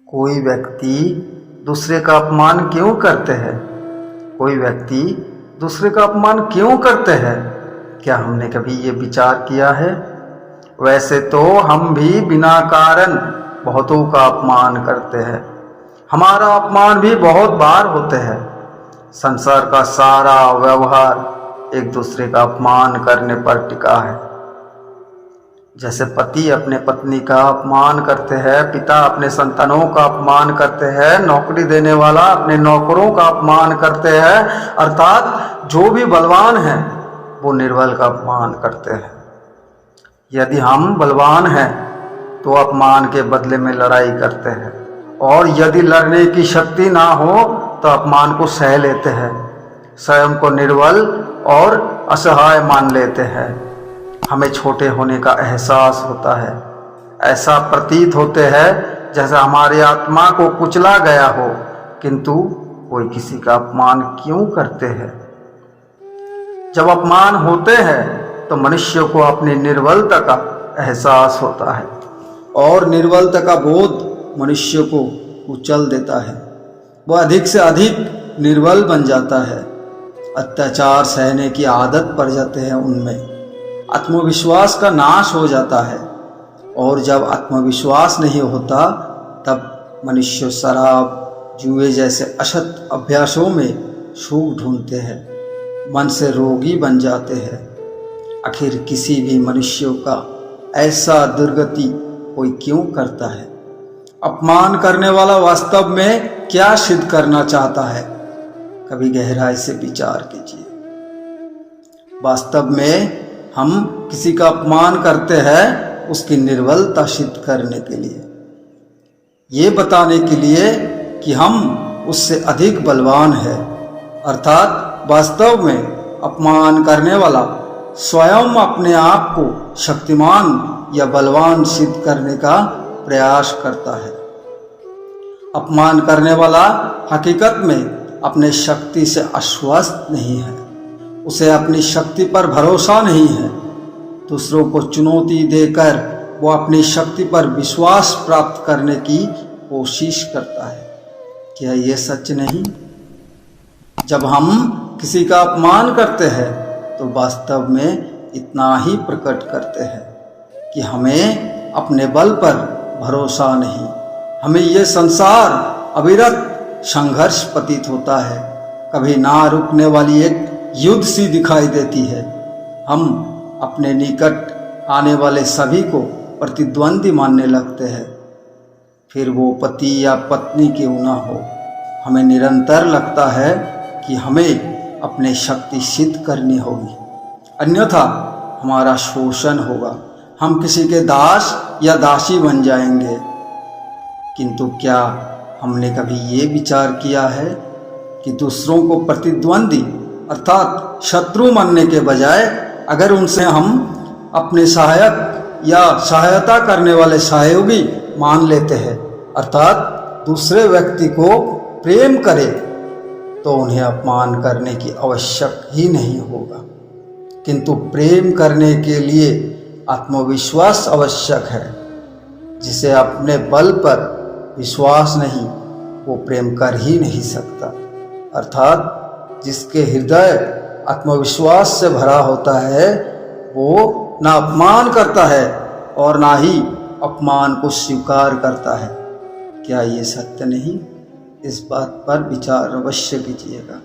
कोई व्यक्ति दूसरे का अपमान क्यों करते हैं? कोई व्यक्ति दूसरे का अपमान क्यों करते हैं? क्या हमने कभी ये विचार किया है? वैसे तो हम भी बिना कारण बहुतों का अपमान करते हैं। हमारा अपमान भी बहुत बार होते हैं। संसार का सारा व्यवहार एक दूसरे का अपमान करने पर टिका है। जैसे पति अपने पत्नी का अपमान करते हैं, पिता अपने संतानों का अपमान करते हैं, नौकरी देने वाला अपने नौकरों का अपमान करते हैं, अर्थात जो भी बलवान है वो निर्बल का अपमान करते हैं। यदि हम बलवान हैं तो अपमान के बदले में लड़ाई करते हैं, और यदि लड़ने की शक्ति ना हो तो अपमान को सह लेते हैं, स्वयं को निर्बल और असहाय मान लेते हैं। हमें छोटे होने का एहसास होता है। ऐसा प्रतीत होते हैं जैसे हमारी आत्मा को कुचला गया हो, किंतु कोई किसी का अपमान क्यों करते हैं? जब अपमान होते हैं तो मनुष्य को अपनी निर्बलता का एहसास होता है, और निर्बलता का बोध मनुष्य को कुचल देता है। वह अधिक से अधिक निर्बल बन जाता है। अत्याचार सहने की आदत पड़ जाते हैं उनमें। आत्मविश्वास का नाश हो जाता है, और जब आत्मविश्वास नहीं होता तब मनुष्य शराब, जुए जैसे असत अभ्यासों में सुख ढूंढते हैं, मन से रोगी बन जाते हैं। आखिर किसी भी मनुष्य का ऐसा दुर्गति कोई क्यों करता है? अपमान करने वाला वास्तव में क्या सिद्ध करना चाहता है? कभी गहराई से विचार कीजिए। वास्तव में हम किसी का अपमान करते हैं उसकी निर्बलता सिद्ध करने के लिए, ये बताने के लिए कि हम उससे अधिक बलवान हैं। अर्थात वास्तव में अपमान करने वाला स्वयं अपने आप को शक्तिमान या बलवान सिद्ध करने का प्रयास करता है। अपमान करने वाला हकीकत में अपने शक्ति से आश्वस्त नहीं है। उसे अपनी शक्ति पर भरोसा नहीं है। दूसरों को चुनौती देकर वो अपनी शक्ति पर विश्वास प्राप्त करने की कोशिश करता है। क्या ये सच नहीं? जब हम किसी का अपमान करते हैं तो वास्तव में इतना ही प्रकट करते हैं कि हमें अपने बल पर भरोसा नहीं। हमें ये संसार अविरत संघर्ष प्रतीत होता है। कभी ना रुकने वाली एक युद्ध सी दिखाई देती है। हम अपने निकट आने वाले सभी को प्रतिद्वंदी मानने लगते हैं, फिर वो पति या पत्नी क्यों ना हो। हमें निरंतर लगता है कि हमें अपनी शक्ति सिद्ध करनी होगी, अन्यथा हमारा शोषण होगा। हम किसी के दास या दासी बन जाएंगे। किंतु क्या हमने कभी ये विचार किया है कि दूसरों को प्रतिद्वंदी अर्थात शत्रु मानने के बजाय अगर उनसे हम अपने सहायक या सहायता करने वाले सहयोगी मान लेते हैं, अर्थात दूसरे व्यक्ति को प्रेम करें, तो उन्हें अपमान करने की आवश्यक ही नहीं होगा। किंतु प्रेम करने के लिए आत्मविश्वास आवश्यक है। जिसे अपने बल पर विश्वास नहीं, वो प्रेम कर ही नहीं सकता। अर्थात जिसके हृदय आत्मविश्वास से भरा होता है वो ना अपमान करता है और ना ही अपमान को स्वीकार करता है। क्या ये सत्य नहीं? इस बात पर विचार अवश्य कीजिएगा।